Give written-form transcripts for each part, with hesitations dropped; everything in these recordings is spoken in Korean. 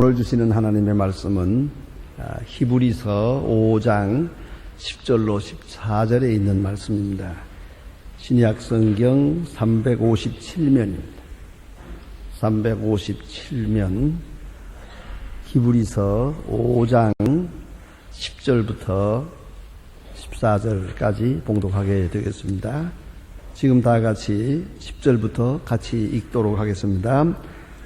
오늘 주시는 하나님의 말씀은 히브리서 5장 10절로 14절에 있는 말씀입니다. 신약 성경 357면입니다. 357면 히브리서 5장 10절부터 14절까지 봉독하게 되겠습니다. 지금 다 같이 10절부터 같이 읽도록 하겠습니다.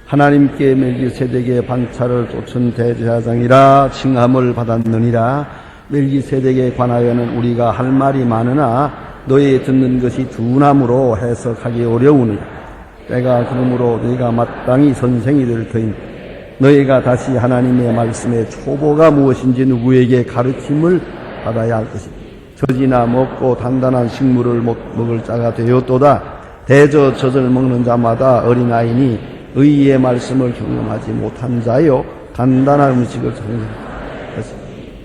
하나님께 멜기세덱의 반차를 쫓은 대제사장이라 칭함을 받았느니라. 멜기세덱에 관하여는 우리가 할 말이 많으나 너희 듣는 것이 둔함으로 해석하기 어려우니 때가 그러므로 너희가 마땅히 선생이 될 터인 너희가 다시 하나님의 말씀의 초보가 무엇인지 누구에게 가르침을 받아야 할 것이다. 젖이나 먹고 단단한 식물을 먹을 자가 되었도다. 대저젖을 먹는 자마다 어린아이니 의의 말씀을 경험하지 못한 자요 간단한 음식을 사용합니다.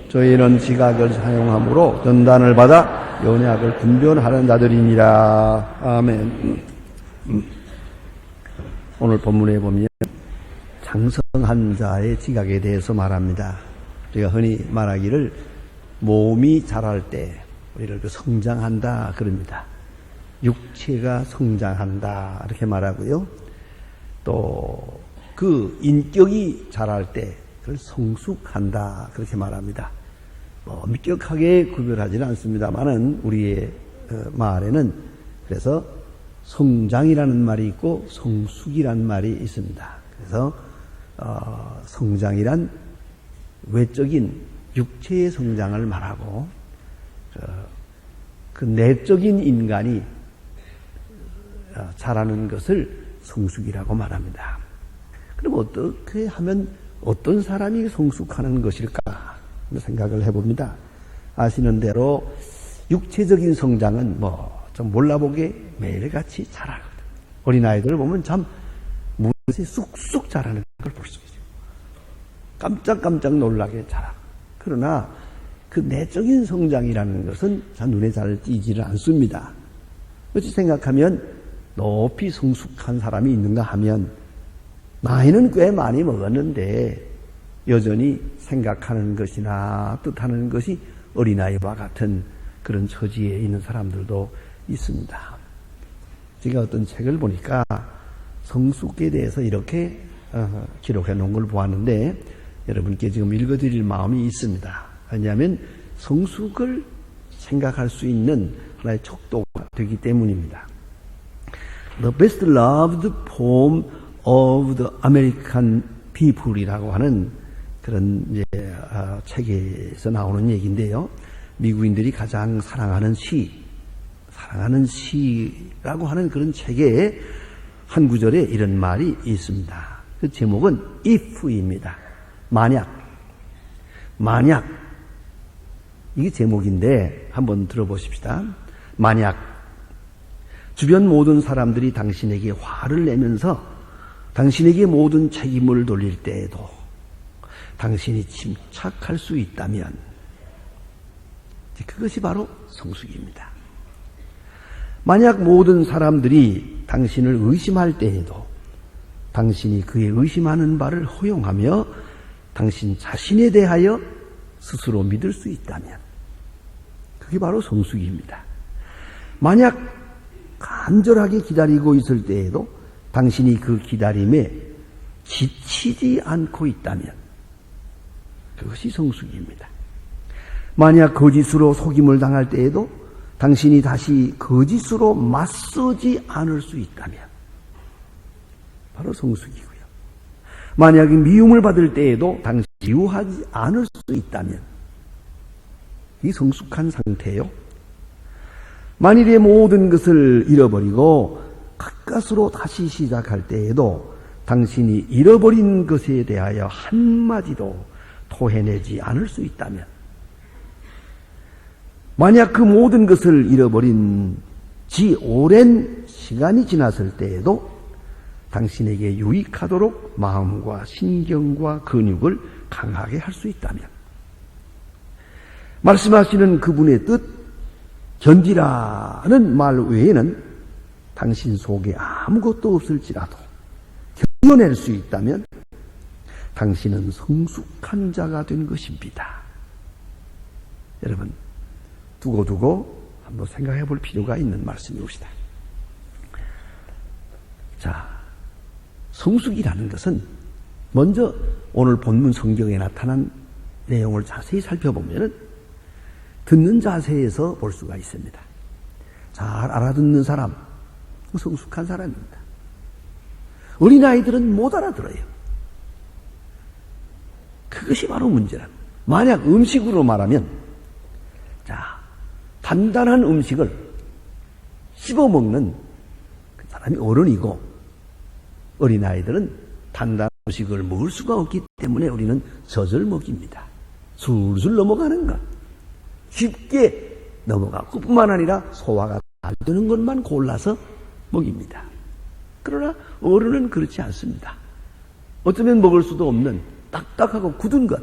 저희는 지각을 사용함으로 연단을 받아 연약을 분별하는 자들이니라. 아멘. 오늘 본문에 보면 장성한 자의 지각에 대해서 말합니다. 우리가 흔히 말하기를 몸이 자랄 때 우리를 성장한다 그럽니다. 육체가 성장한다 이렇게 말하고요. 또 그 인격이 자랄 때 그걸 성숙한다 그렇게 말합니다. 엄격하게 구별하지는 않습니다만은 우리의 말에는 그래서 성장이라는 말이 있고 성숙이라는 말이 있습니다. 그래서 성장이란 외적인 육체의 성장을 말하고 그 내적인 인간이 자라는 것을 성숙이라고 말합니다. 그럼 어떻게 하면 어떤 사람이 성숙하는 것일까 생각을 해봅니다. 아시는 대로 육체적인 성장은 좀 몰라보게 매일같이 자라거든요. 어린아이들을 보면 참 무엇이 쑥쑥 자라는 걸 볼 수 있어요. 깜짝깜짝 놀라게 자라고. 그러나 그 내적인 성장이라는 것은 눈에 잘 띄지를 않습니다. 어찌 생각하면 높이 성숙한 사람이 있는가 하면 나이는 꽤 많이 먹었는데 여전히 생각하는 것이나 뜻하는 것이 어린아이와 같은 그런 처지에 있는 사람들도 있습니다. 제가 어떤 책을 보니까 성숙에 대해서 이렇게 기록해 놓은 걸 보았는데 여러분께 지금 읽어드릴 마음이 있습니다. 왜냐하면 성숙을 생각할 수 있는 하나의 척도가 되기 때문입니다. The Best Loved Poem of the American People이라고 하는 그런 책에서 나오는 얘기인데요. 미국인들이 가장 사랑하는 시라고 하는 그런 책에 한 구절에 이런 말이 있습니다. 그 제목은 if입니다. 만약 이게 제목인데 한번 들어보십시다. 만약 주변 모든 사람들이 당신에게 화를 내면서 당신에게 모든 책임을 돌릴 때에도 당신이 침착할 수 있다면 그것이 바로 성숙입니다. 만약 모든 사람들이 당신을 의심할 때에도 당신이 그의 의심하는 바를 허용하며 당신 자신에 대하여 스스로 믿을 수 있다면 그게 바로 성숙입니다. 만약 간절하게 기다리고 있을 때에도 당신이 그 기다림에 지치지 않고 있다면 그것이 성숙입니다. 만약 거짓으로 속임을 당할 때에도 당신이 다시 거짓으로 맞서지 않을 수 있다면 바로 성숙이고요. 만약 미움을 받을 때에도 당신이 미워하지 않을 수 있다면 이 성숙한 상태예요. 만일의 모든 것을 잃어버리고 가까스로 다시 시작할 때에도 당신이 잃어버린 것에 대하여 한마디도 토해내지 않을 수 있다면 만약 그 모든 것을 잃어버린 지 오랜 시간이 지났을 때에도 당신에게 유익하도록 마음과 신경과 근육을 강하게 할 수 있다면 말씀하시는 그분의 뜻 견디라는 말 외에는 당신 속에 아무것도 없을지라도 견뎌낼 수 있다면 당신은 성숙한 자가 된 것입니다. 여러분, 두고두고 한번 생각해 볼 필요가 있는 말씀이옵니다. 자, 성숙이라는 것은 먼저 오늘 본문 성경에 나타난 내용을 자세히 살펴보면 듣는 자세에서 볼 수가 있습니다. 잘 알아듣는 사람, 성숙한 사람입니다. 어린아이들은 못 알아들어요. 그것이 바로 문제랍니다. 만약 음식으로 말하면, 자, 단단한 음식을 씹어먹는 그 사람이 어른이고, 어린아이들은 단단한 음식을 먹을 수가 없기 때문에 우리는 젖을 먹입니다. 술술 넘어가는 것. 쉽게 넘어가고, 뿐만 아니라 소화가 잘 되는 것만 골라서 먹입니다. 그러나 어른은 그렇지 않습니다. 어쩌면 먹을 수도 없는 딱딱하고 굳은 것,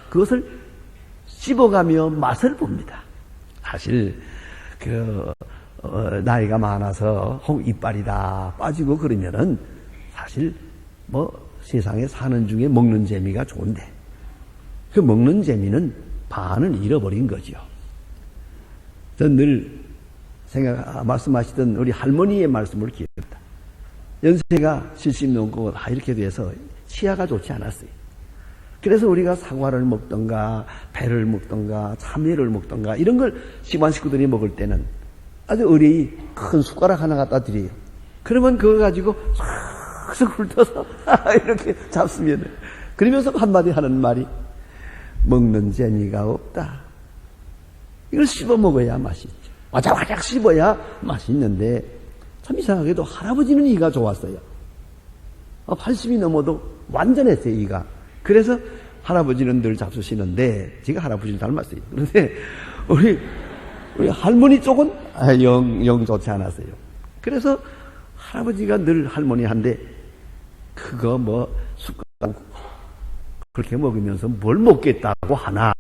그것을 씹어가며 맛을 봅니다. 사실 나이가 많아서 혹 이빨이 다 빠지고 그러면은 사실 세상에 사는 중에 먹는 재미가 좋은데, 그 먹는 재미는 반은 잃어버린 거죠. 전 늘 말씀하시던 우리 할머니의 말씀을 기억합니다. 연세가 70 넘고 다 이렇게 돼서 치아가 좋지 않았어요. 그래서 우리가 사과를 먹던가 배를 먹던가 참외를 먹던가 이런 걸 집안 식구들이 먹을 때는 아주 어린이 큰 숟가락 하나 갖다 드려요. 그러면 그거 가지고 싹싹 훑어서 이렇게 잡수면, 그러면서 한마디 하는 말이, 먹는 재미가 없다. 이걸 씹어 먹어야 맛있죠. 와작와작 씹어야 맛있는데, 참 이상하게도 할아버지는 이가 좋았어요. 80이 넘어도 완전했어요, 이가. 그래서 할아버지는 늘 잡수시는데, 제가 할아버지를 닮았어요. 그런데 우리 할머니 쪽은 영 좋지 않았어요. 그래서 할아버지가 늘 할머니한테 그거 숟가락 그렇게 먹으면서 뭘 먹겠다고 하나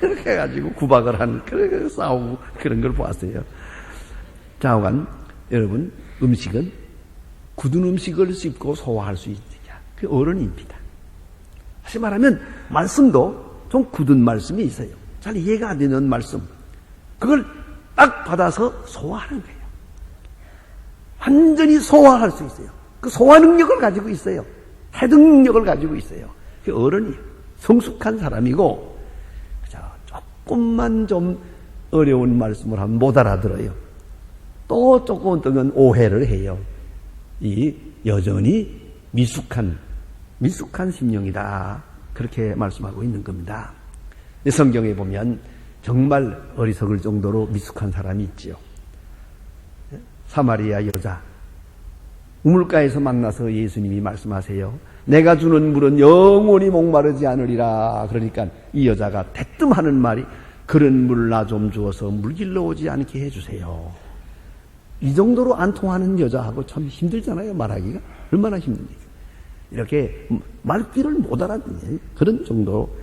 이렇게 해가지고 구박을 하는, 그렇게 싸우고 그런 걸 보았어요. 자오간 여러분, 음식은 굳은 음식을 씹고 소화할 수 있느냐, 그 어른입니다. 다시 말하면 말씀도 좀 굳은 말씀이 있어요. 잘 이해가 안 되는 말씀, 그걸 딱 받아서 소화하는 거예요. 완전히 소화할 수 있어요. 그 소화 능력을 가지고 있어요. 해독 능력을 가지고 있어요. 그 어른이 성숙한 사람이고, 조금만 좀 어려운 말씀을 하면 못 알아들어요. 또 조금 뜨면 오해를 해요. 이 여전히 미숙한 심령이다, 그렇게 말씀하고 있는 겁니다. 성경에 보면 정말 어리석을 정도로 미숙한 사람이 있지요. 사마리아 여자, 우물가에서 만나서 예수님이 말씀하세요. 내가 주는 물은 영원히 목마르지 않으리라. 그러니까 이 여자가 대뜸 하는 말이, 그런 물 나 좀 주어서 물길러 오지 않게 해주세요. 이 정도로 안 통하는 여자하고 참 힘들잖아요, 말하기가. 얼마나 힘든지. 이렇게 말귀를 못 알아듣는 그런 정도,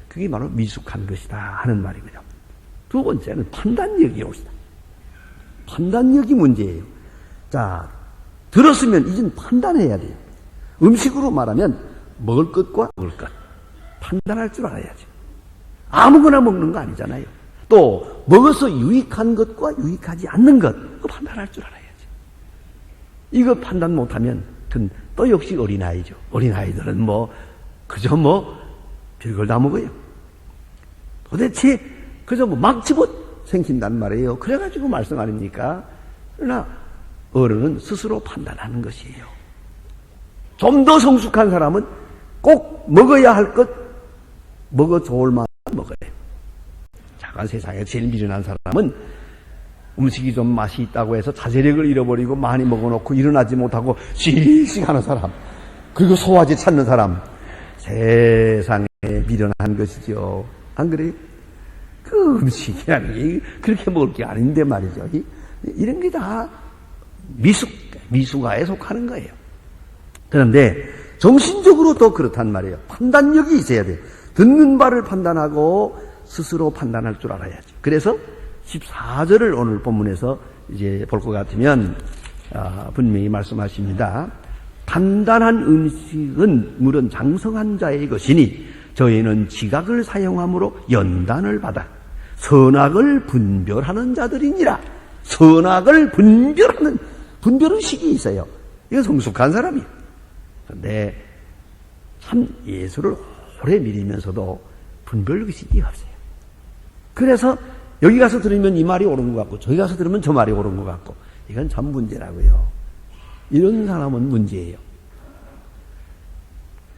그게 바로 미숙한 것이다 하는 말이고요. 두 번째는 판단력이 옵니다. 판단력이 문제예요. 자, 들었으면 이젠 판단해야 돼요. 음식으로 말하면 먹을 것과 먹을 것, 판단할 줄 알아야지. 아무거나 먹는 거 아니잖아요. 또 먹어서 유익한 것과 유익하지 않는 것, 그거 판단할 줄 알아야지. 이거 판단 못하면 그건 또 역시 어린아이죠. 어린아이들은 그저 별걸 다 먹어요. 도대체 그저 막 집어 생긴단 말이에요. 그래가지고 말씀 아닙니까? 그러나 어른은 스스로 판단하는 것이에요. 좀 더 성숙한 사람은 꼭 먹어야 할 것, 먹어 좋을 만한 먹어요. 자가 세상에 제일 미련한 사람은 음식이 좀 맛이 있다고 해서 자제력을 잃어버리고 많이 먹어놓고 일어나지 못하고 씩씩하는 사람, 그리고 소화제 찾는 사람, 세상에 미련한 것이죠. 안 그래요? 그 음식이라는 게 그렇게 먹을 게 아닌데 말이죠. 이런 게 다 미숙아에 속하는 거예요. 그런데 정신적으로 또 그렇단 말이에요. 판단력이 있어야 돼요. 듣는 바를 판단하고 스스로 판단할 줄 알아야죠. 그래서 14절을 오늘 본문에서 이제 볼 것 같으면 분명히 말씀하십니다. 단단한 음식은 물은 장성한 자의 것이니 저희는 지각을 사용함으로 연단을 받아 선악을 분별하는 자들이니라. 선악을 분별의식이 있어요. 이건 성숙한 사람이에요. 그런데 참 예수를 오래 믿으면서도 분별의식이 없어요. 그래서 여기 가서 들으면 이 말이 옳은 것 같고 저기 가서 들으면 저 말이 옳은 것 같고 이건 참 문제라고요. 이런 사람은 문제예요.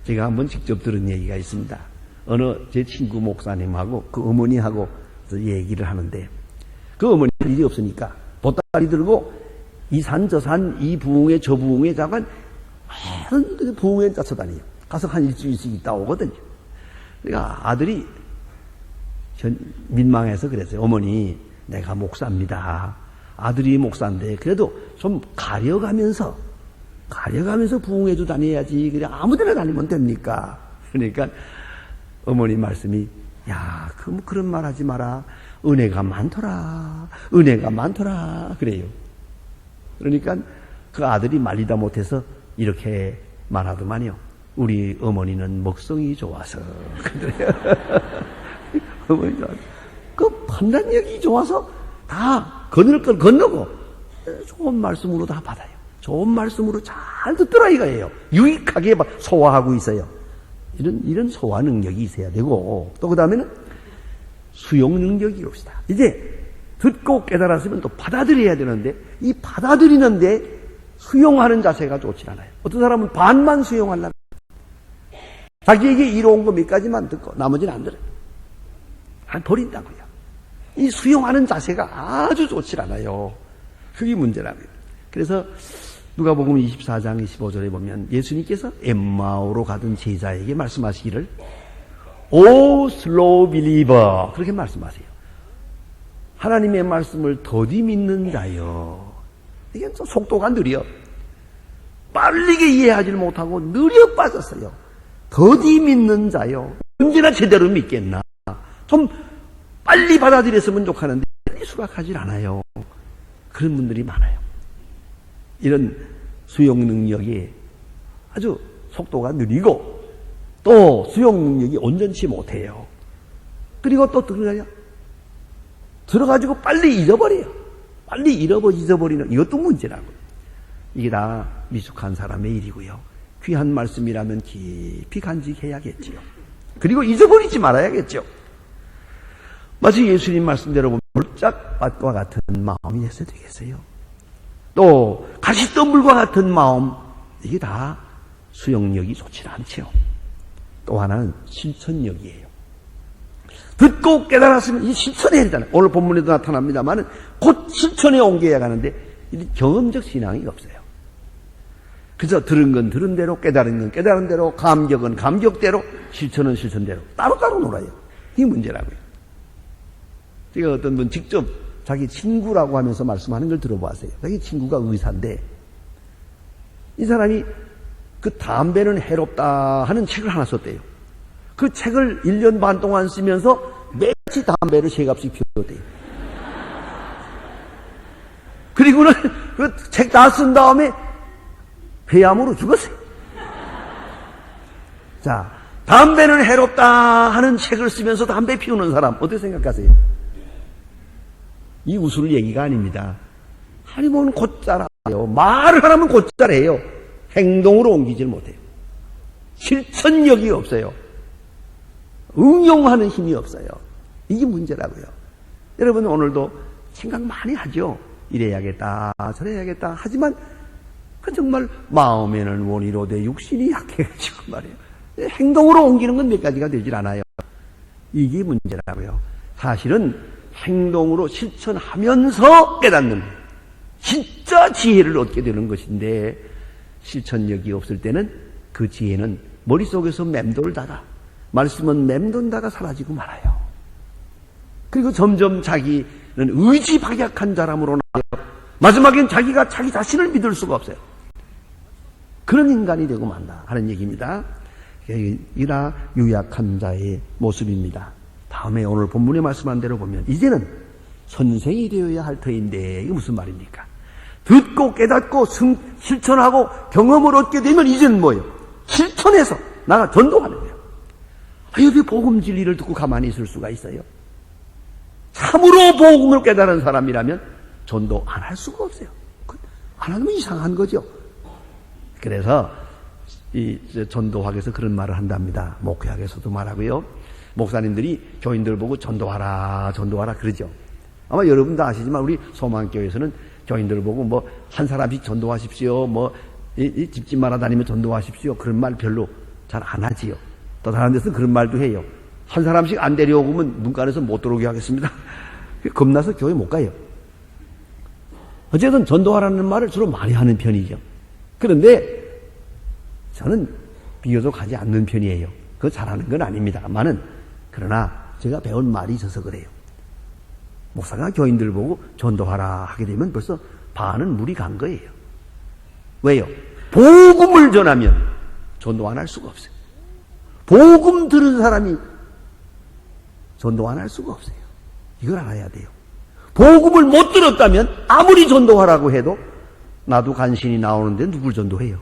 제가 한번 직접 들은 얘기가 있습니다. 어느 제 친구 목사님하고 그 어머니하고 얘기를 하는데 그 어머니는 일이 없으니까 보따리 들고 이 산 저 산 이 부흥회 저 부흥회 잠깐 부흥회 쫓아다녀요. 가서 한 일주일씩 있다 오거든요. 그러니까 아들이 민망해서 그랬어요. 어머니, 내가 목사입니다. 아들이 목사인데 그래도 좀 가려가면서 부흥회도 다녀야지. 그래 아무데나 다니면 됩니까? 그러니까 어머니 말씀이 야, 그런 말 하지 마라. 은혜가 많더라. 그래요. 그러니까 그 아들이 말리다 못해서 이렇게 말하더만요. 우리 어머니는 먹성이 좋아서. 그래요. 어머니 좋아서. 그 판단력이 좋아서 다 건널 걸 건너고 좋은 말씀으로 다 받아요. 좋은 말씀으로 잘 듣더라 이거예요. 유익하게 소화하고 있어요. 이런 소화 능력이 있어야 되고 또 그 다음에는 수용 능력이 옵시다. 이제 듣고 깨달았으면 또 받아들여야 되는데 이 받아들이는데 수용하는 자세가 좋지 않아요. 어떤 사람은 반만 수용하려고 자기에게 이로운 거 몇 가지만 듣고 나머지는 안 들어요. 버린다고요. 이 수용하는 자세가 아주 좋지 않아요. 그게 문제라고요. 그래서 누가복음 24장 25절에 보면 예수님께서 엠마오로 가던 제자에게 말씀하시기를 오 슬로우 빌리버 그렇게 말씀하세요. 하나님의 말씀을 더디 믿는 자요. 이게 좀 속도가 느려. 빠르게 이해하지를 못하고 느려 빠졌어요. 더디 믿는 자요. 언제나 제대로 믿겠나. 좀 빨리 받아들였으면 좋겠는데 빨리 수락하질 않아요. 그런 분들이 많아요. 이런 수용 능력이 아주 속도가 느리고 또 수용 능력이 온전치 못해요. 그리고 또 들어가지고 빨리 잊어버려요. 빨리 잊어버리는 이것도 문제라고. 이게 다 미숙한 사람의 일이고요. 귀한 말씀이라면 깊이 간직해야겠지요. 그리고 잊어버리지 말아야겠죠. 마치 예수님 말씀대로 보면 물짝밭과 같은 마음이 됐어야 되겠어요. 또 가시덤불과 같은 마음, 이게 다 수용력이 좋지 않죠. 또 하나는 실천력이에요. 듣고 깨달았으면 이 실천해야 되잖아요. 오늘 본문에도 나타납니다만 곧 실천에 옮겨야 가는데 경험적 신앙이 없어요. 그래서 들은 건 들은 대로, 깨달은 건 깨달은 대로, 감격은 감격대로, 실천은 실천대로 따로따로 놀아요. 이게 문제라고요. 제가 어떤 분 직접 자기 친구라고 하면서 말씀하는 걸 들어보세요. 자기 친구가 의사인데 이 사람이 그 담배는 해롭다 하는 책을 하나 썼대요. 그 책을 1년 반 동안 쓰면서 매치 담배를 3갑씩 피웠대요. 그리고는 그 책 다 쓴 다음에 폐암으로 죽었어요. 자, 담배는 해롭다 하는 책을 쓰면서 담배 피우는 사람 어떻게 생각하세요? 이 웃을 얘기가 아닙니다. 하나님은 곧잘 알아요. 말을 하면 곧잘 해요. 행동으로 옮기질 못해요. 실천력이 없어요. 응용하는 힘이 없어요. 이게 문제라고요. 여러분 오늘도 생각 많이 하죠. 이래야겠다 저래야겠다 하지만 그 정말 마음에는 원이로되 육신이 약해가지고 말이에요. 행동으로 옮기는 건 몇 가지가 되질 않아요. 이게 문제라고요. 사실은 행동으로 실천하면서 깨닫는 진짜 지혜를 얻게 되는 것인데 실천력이 없을 때는 그 지혜는 머릿속에서 맴돌다가 말씀은 맴돈다가 사라지고 말아요. 그리고 점점 자기는 의지박약한 사람으로 나와요. 마지막엔 자기가 자기 자신을 믿을 수가 없어요. 그런 인간이 되고 만다 하는 얘기입니다. 이라 유약한 자의 모습입니다. 다음에 오늘 본문에 말씀한 대로 보면 이제는 선생이 되어야 할 터인데 이게 무슨 말입니까? 듣고 깨닫고 실천하고 경험을 얻게 되면 이제는 뭐예요? 실천해서 나가 전도하는 거예요. 어떻게 복음 진리를 듣고 가만히 있을 수가 있어요? 참으로 복음을 깨달은 사람이라면 전도 안 할 수가 없어요. 안 하면 이상한 거죠. 그래서 이 전도학에서 그런 말을 한답니다. 목회학에서도 말하고요. 목사님들이 교인들 보고 전도하라 그러죠. 아마 여러분도 아시지만 우리 소망교회에서는 교인들 보고 뭐 한 사람씩 전도하십시오, 뭐 집집마다 다니며 전도하십시오, 그런 말 별로 잘 안 하지요. 또 다른 데서 그런 말도 해요. 한 사람씩 안 데려오면 문간에서 못 들어오게 하겠습니다. 겁나서 교회 못 가요. 어쨌든 전도하라는 말을 주로 많이 하는 편이죠. 그런데 저는 비교적 하지 않는 편이에요. 그거 잘하는 건 아닙니다만은, 그러나 제가 배운 말이 있어서 그래요. 목사가 교인들 보고 전도하라 하게 되면 벌써 반은 물이 간 거예요. 왜요? 복음을 전하면 전도 안 할 수가 없어요. 복음 들은 사람이 전도 안 할 수가 없어요. 이걸 알아야 돼요. 복음을 못 들었다면 아무리 전도하라고 해도 나도 간신히 나오는데 누굴 전도해요?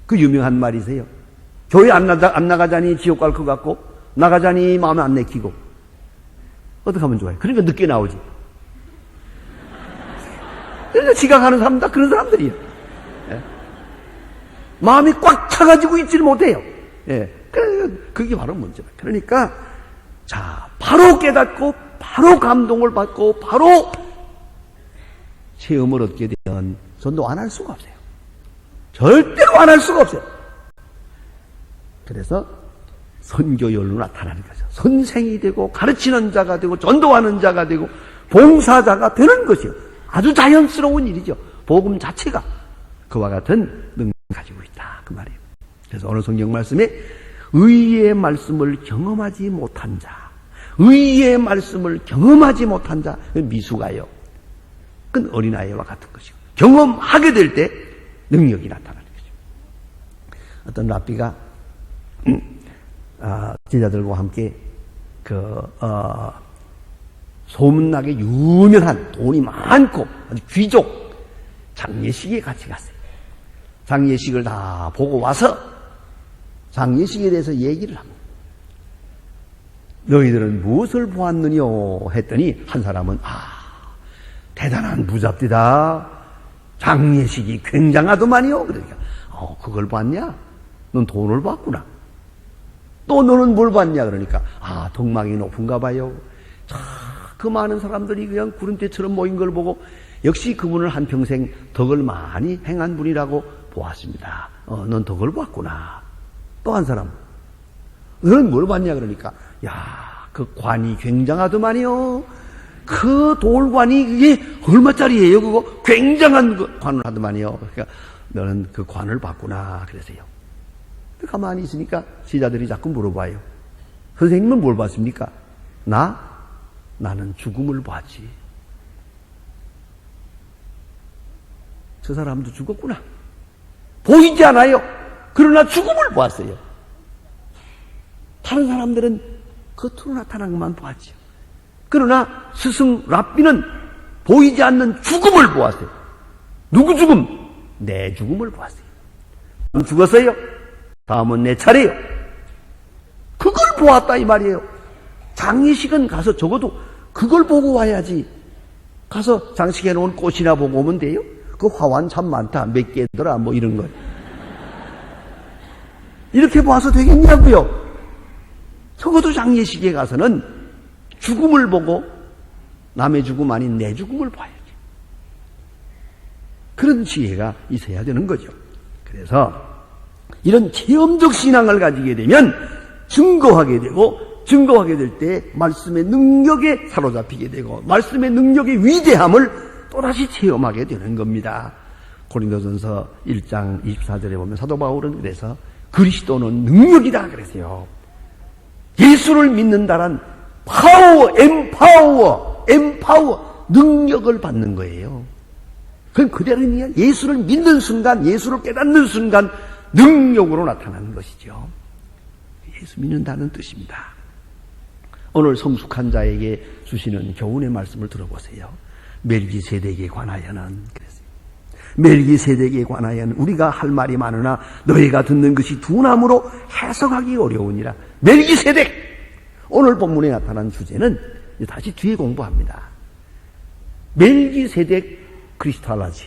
그 유명한 말이세요. 교회 안 나가자니 지옥 갈 것 같고 나가자니 마음에 안 내키고. 어떻게 하면 좋아요? 그러니까 늦게 나오지. 그러니까 지각하는 사람 다 그런 사람들이에요. 예? 마음이 꽉 차가지고 있지를 못해요. 예. 그게 바로 문제다. 그러니까 자, 바로 깨닫고 바로 감동을 받고 바로 체험을 얻게 되면 전도 안 할 수가 없어요. 절대로 안 할 수가 없어요. 그래서 선교열로 나타나는 거죠. 선생이 되고 가르치는 자가 되고 전도하는 자가 되고 봉사자가 되는 것이요. 아주 자연스러운 일이죠. 복음 자체가 그와 같은 능력을 가지고 있다. 그 말이에요. 그래서 오늘 성경 말씀에 의의 말씀을 경험하지 못한 자, 의의 말씀을 경험하지 못한 자, 미숙아요. 그건 어린아이와 같은 것이고 경험하게 될 때 능력이 나타나는 거죠. 어떤 랍비가 제자들과 함께 소문나게 유명한 돈이 많고 아주 귀족 장례식에 같이 갔어요. 장례식을 다 보고 와서 장례식에 대해서 얘기를 합니다. 너희들은 무엇을 보았느냐 했더니 한 사람은 대단한 부잡디다. 장례식이 굉장하더만요. 그러니까 그걸 봤냐? 넌 돈을 봤구나. 또 너는 뭘 봤냐? 그러니까 덕망이 높은가 봐요. 그 많은 사람들이 그냥 구름대처럼 모인 걸 보고 역시 그분을 한평생 덕을 많이 행한 분이라고 보았습니다. 넌 덕을 봤구나. 또 한 사람, 너는 뭘 봤냐? 그러니까 그 관이 굉장하더만요. 그 돌관이 그게 얼마짜리예요? 그거 굉장한 그 관을 하더만요. 그러니까 너는 그 관을 봤구나. 그러세요. 가만히 있으니까 제자들이 자꾸 물어봐요. 선생님은 뭘 봤습니까? 나는 죽음을 봤지. 저 사람도 죽었구나. 보이지 않아요. 그러나 죽음을 보았어요. 다른 사람들은 겉으로 나타난 것만 보았죠. 그러나 스승 랍비는 보이지 않는 죽음을 보았어요. 누구 죽음? 내 죽음을 보았어요. 죽었어요. 다음은 내 차례요. 그걸 보았다 이 말이에요. 장례식은 가서 적어도 그걸 보고 와야지. 가서 장식해 놓은 꽃이나 보고 오면 돼요. 그 화환 참 많다. 몇 개더라 뭐 이런 거. 이렇게 봐서 되겠냐고요. 적어도 장례식에 가서는 죽음을 보고 남의 죽음 아닌 내 죽음을 봐야지. 그런 지혜가 있어야 되는 거죠. 그래서 이런 체험적 신앙을 가지게 되면 증거하게 되고, 증거하게 될 때 말씀의 능력에 사로잡히게 되고 말씀의 능력의 위대함을 또다시 체험하게 되는 겁니다. 고린도전서 1장 24절에 보면 사도 바울은 그래서 그리스도는 능력이다 그랬어요. 예수를 믿는다란 파워, 엠파워, 능력을 받는 거예요. 그건 그대로 예수를 믿는 순간, 예수를 깨닫는 순간 능력으로 나타나는 것이죠. 예수 믿는다는 뜻입니다. 오늘 성숙한 자에게 주시는 교훈의 말씀을 들어보세요. 멜기세덱에 관하여는 그랬어요. 멜기세덱에 관하여는 우리가 할 말이 많으나 너희가 듣는 것이 둔함으로 해석하기 어려우니라. 멜기세덱! 오늘 본문에 나타난 주제는 다시 뒤에 공부합니다. 멜기세덱 크리스탈라지,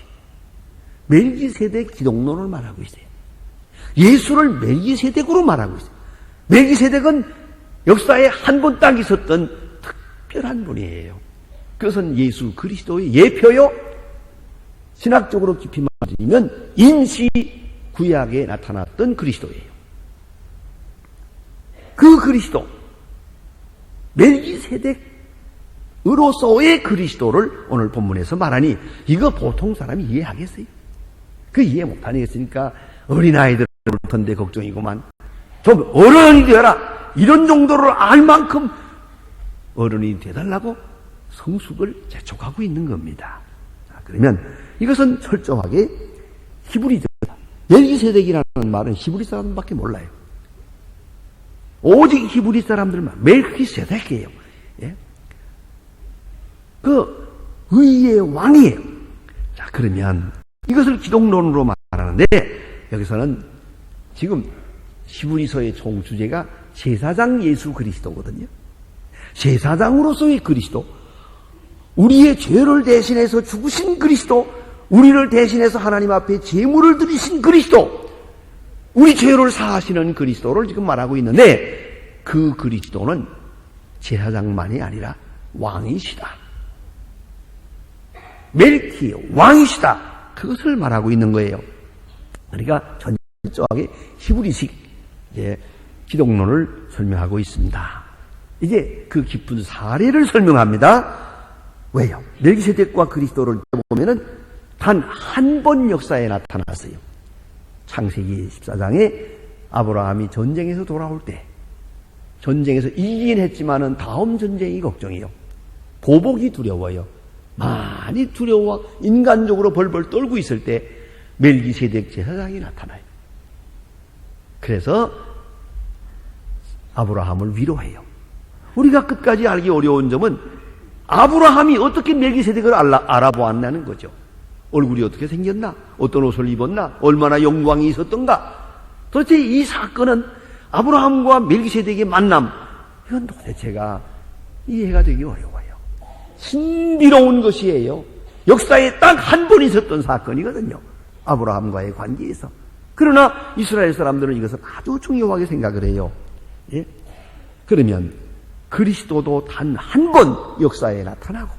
멜기세덱 기독론을 말하고 있어요. 예수를 멜기세덱으로 말하고 있어요. 멜기세덱은 역사에 한 번 딱 있었던 특별한 분이에요. 그것은 예수 그리스도의 예표요. 신학적으로 깊이 말하면 인시 구약에 나타났던 그리스도예요. 그 그리스도, 멜기세덱으로서의 그리스도를 오늘 본문에서 말하니 이거 보통 사람이 이해하겠어요? 그 이해 못하겠으니까 어린아이들 볼 텐데 걱정이구만. 좀 어른이 되어라. 이런 정도를 알 만큼 어른이 되달라고 성숙을 재촉하고 있는 겁니다. 자, 그러면 이것은 철저하게 히브리서다. 멜기세덱이라는 말은 히브리 사람밖에 몰라요. 오직 히브리 사람들만 멜기세덱이에요. 예? 그 의의 왕이에요. 자, 그러면 이것을 기독론으로 말하는데 여기서는 지금 히브리서의 총 주제가 제사장 예수 그리스도거든요. 제사장으로서의 그리스도, 우리의 죄를 대신해서 죽으신 그리스도, 우리를 대신해서 하나님 앞에 제물을 드리신 그리스도, 우리 죄를 사하시는 그리스도를 지금 말하고 있는데 그 그리스도는 제사장만이 아니라 왕이시다. 멜키 왕이시다. 그것을 말하고 있는 거예요. 그러니까 전적하게 히브리식 기독론을 설명하고 있습니다. 이제 그 깊은 사례를 설명합니다. 왜요? 멜기세덱과 그리스도를 보면은 단 한 번 역사에 나타났어요. 창세기 14장에 아브라함이 전쟁에서 돌아올 때, 전쟁에서 이기긴 했지만은 다음 전쟁이 걱정이에요. 보복이 두려워요. 많이 두려워 인간적으로 벌벌 떨고 있을 때 멜기세덱 제사장이 나타나요. 그래서 아브라함을 위로해요. 우리가 끝까지 알기 어려운 점은 아브라함이 어떻게 멜기세덱을 알아보았냐는 거죠. 얼굴이 어떻게 생겼나? 어떤 옷을 입었나? 얼마나 영광이 있었던가? 도대체 이 사건은 아브라함과 멜기세덱의 만남, 이건 도대체가 이해가 되기 어려워요. 신비로운 것이에요. 역사에 딱 한 번 있었던 사건이거든요. 아브라함과의 관계에서. 그러나 이스라엘 사람들은 이것을 아주 중요하게 생각을 해요. 예? 그러면 그리스도도 단 한 번 역사에 나타나고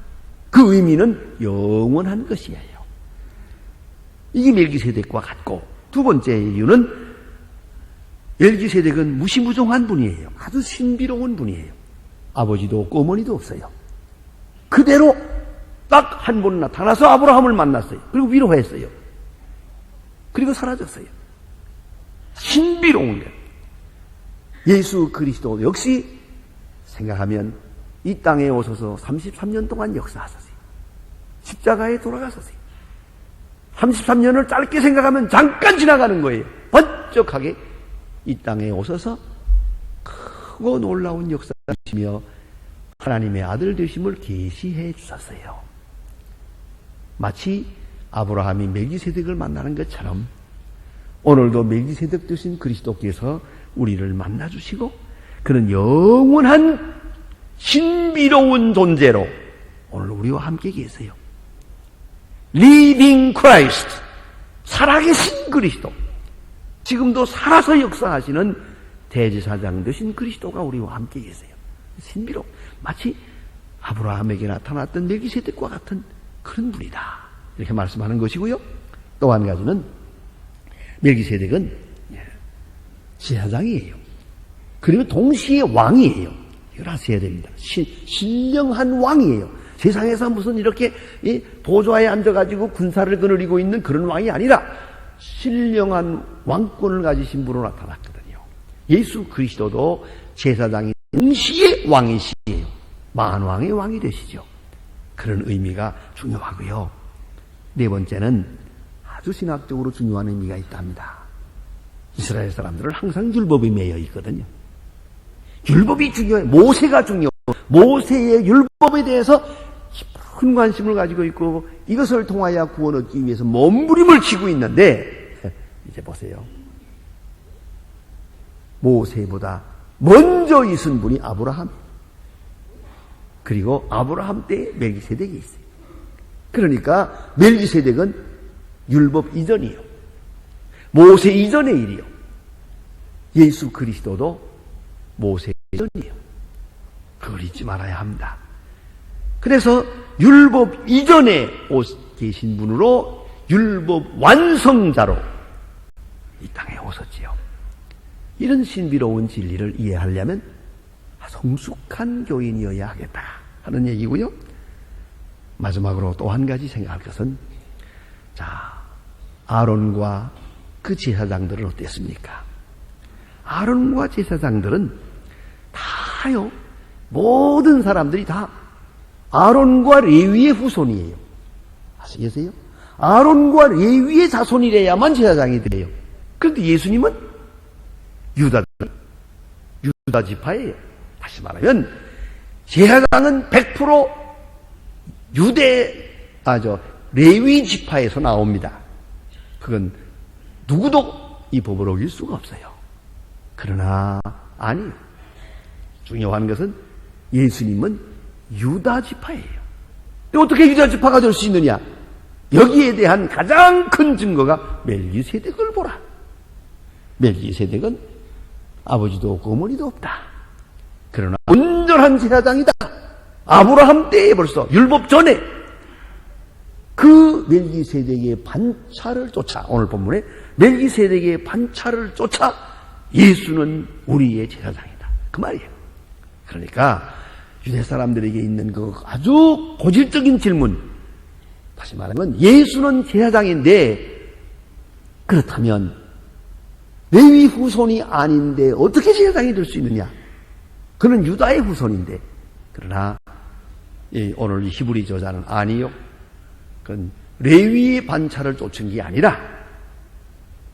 그 의미는 영원한 것이에요. 이게 멜기세덱과 같고, 두 번째 이유는 멜기세덱은 무시무종한 분이에요. 아주 신비로운 분이에요. 아버지도 없고 어머니도 없어요. 그대로 딱 한 번 나타나서 아브라함을 만났어요. 그리고 위로했어요. 그리고 사라졌어요. 신비로운 거예요. 예수 그리스도 역시 생각하면 이 땅에 오셔서 33년 동안 역사하셨어요. 십자가에 돌아가셨어요. 33년을 짧게 생각하면 잠깐 지나가는 거예요. 번쩍하게 이 땅에 오셔서 크고 놀라운 역사이시며 하나님의 아들 되심을 계시해 주셨어요. 마치 아브라함이 멜기세덱을 만나는 것처럼 오늘도 멜기세덱 되신 그리스도께서 우리를 만나주시고 그런 영원한 신비로운 존재로 오늘 우리와 함께 계세요. Living Christ, 살아계신 그리스도, 지금도 살아서 역사하시는 대제사장 되신 그리스도가 우리와 함께 계세요. 신비로 마치 아브라함에게 나타났던 멜기세덱과 같은 그런 분이다, 이렇게 말씀하는 것이고요. 또 한 가지는 멜기세덱은 제사장이에요. 그리고 동시에 왕이에요. 이걸 아셔야 됩니다. 신령한 왕이에요. 세상에서 무슨 이렇게 보좌에 앉아가지고 군사를 거느리고 있는 그런 왕이 아니라 신령한 왕권을 가지신 분으로 나타났거든요. 예수 그리스도도 제사장이 동시에 왕이시에요. 만왕의 왕이 되시죠. 그런 의미가 중요하고요. 네 번째는 아주 신학적으로 중요한 의미가 있답니다. 이스라엘 사람들은 항상 율법에 매여 있거든요. 율법이 중요해요. 모세가 중요해요. 모세의 율법에 대해서 큰 관심을 가지고 있고 이것을 통하여 구원 얻기 위해서 몸부림을 치고 있는데 이제 보세요. 모세보다 먼저 있은 분이 아브라함. 그리고 아브라함 때에 멜기세덱이 있어요. 그러니까 멜기세덱은 율법 이전이요. 모세 이전의 일이요. 예수 그리스도도 모세 이전이요. 그걸 잊지 말아야 합니다. 그래서 율법 이전에 계신 분으로 율법 완성자로 이 땅에 오셨지요. 이런 신비로운 진리를 이해하려면 성숙한 교인이어야 하겠다 하는 얘기고요. 마지막으로 또 한 가지 생각할 것은, 자, 아론과 그 제사장들은 어땠습니까? 아론과 제사장들은 다요, 모든 사람들이 다 아론과 레위의 후손이에요. 아시겠어요? 아론과 레위의 자손이래야만 제사장이 돼요. 그런데 예수님은 유다 지파예요. 다시 말하면 제사장은 100% 레위 지파에서 나옵니다. 그건 누구도 이 법을 어길 수가 없어요. 그러나 아니요. 중요한 것은 예수님은 유다 지파예요. 어떻게 유다 지파가 될 수 있느냐? 여기에 대한 가장 큰 증거가 멜기세덱을 보라. 멜기세덱은 아버지도 없고 어머니도 없다. 그러나 온전한 제사장이다. 아브라함 때에 벌써 율법 전에 그 멜기세덱의 반차를 쫓아, 오늘 본문에 멜기세덱의 반차를 쫓아 예수는 우리의 제사장이다. 그 말이에요. 그러니까 유대 사람들에게 있는 그 아주 고질적인 질문, 다시 말하면 예수는 제사장인데 그렇다면 레위 후손이 아닌데 어떻게 제사장이 될 수 있느냐? 그는 유다의 후손인데. 그러나 오늘 히브리 저자는 아니요. 그건 레위의 반차를 쫓은 게 아니라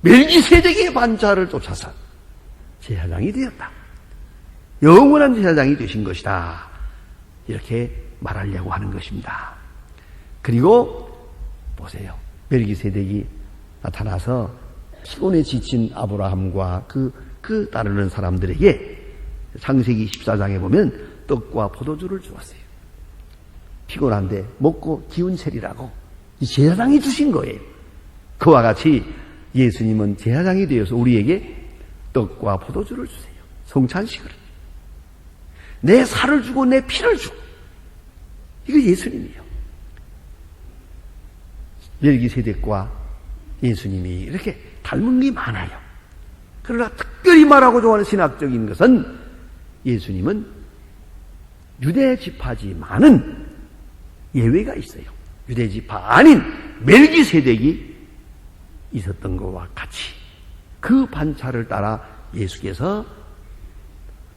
멜기세덱의 반차를 쫓아서 제사장이 되었다. 영원한 제사장이 되신 것이다. 이렇게 말하려고 하는 것입니다. 그리고 보세요. 멜기세덱이 나타나서 피곤에 지친 아브라함과 그 따르는 사람들에게 창세기 14장에 보면 떡과 포도주를 주었어요. 피곤한데 먹고 기운 차리라고 이 제사장이 주신 거예요. 그와 같이 예수님은 제사장이 되어서 우리에게 떡과 포도주를 주세요. 성찬식을. 내 살을 주고 내 피를 주고. 이거 예수님이에요. 멜기세덱과 예수님이 이렇게 닮은 게 많아요. 그러나 특별히 말하고 좋아하는 신학적인 것은 예수님은 유대 지파지만은 예외가 있어요. 유대 지파 아닌 멜기세덱이 있었던 것과 같이 그 반차를 따라 예수께서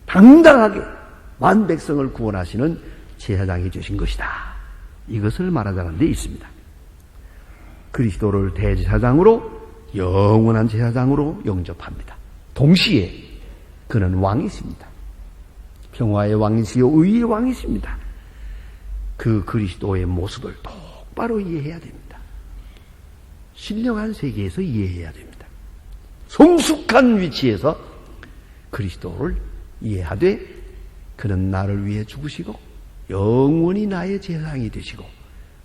당당하게 만 백성을 구원하시는 제사장이 되신 것이다. 이것을 말하자는 데 있습니다. 그리스도를 대제사장으로 영원한 제사장으로 영접합니다. 동시에 그는 왕이십니다. 평화의 왕이시요 의의 왕이십니다. 그 그리스도의 모습을 똑바로 이해해야 됩니다. 신령한 세계에서 이해해야 됩니다. 성숙한 위치에서 그리스도를 이해하되 그는 나를 위해 죽으시고 영원히 나의 제사장이 되시고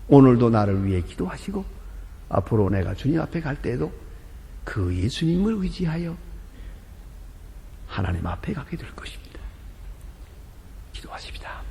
오늘도 나를 위해 기도하시고 앞으로 내가 주님 앞에 갈 때에도 그 예수님을 의지하여 하나님 앞에 가게 될 것입니다. 기도하십니다.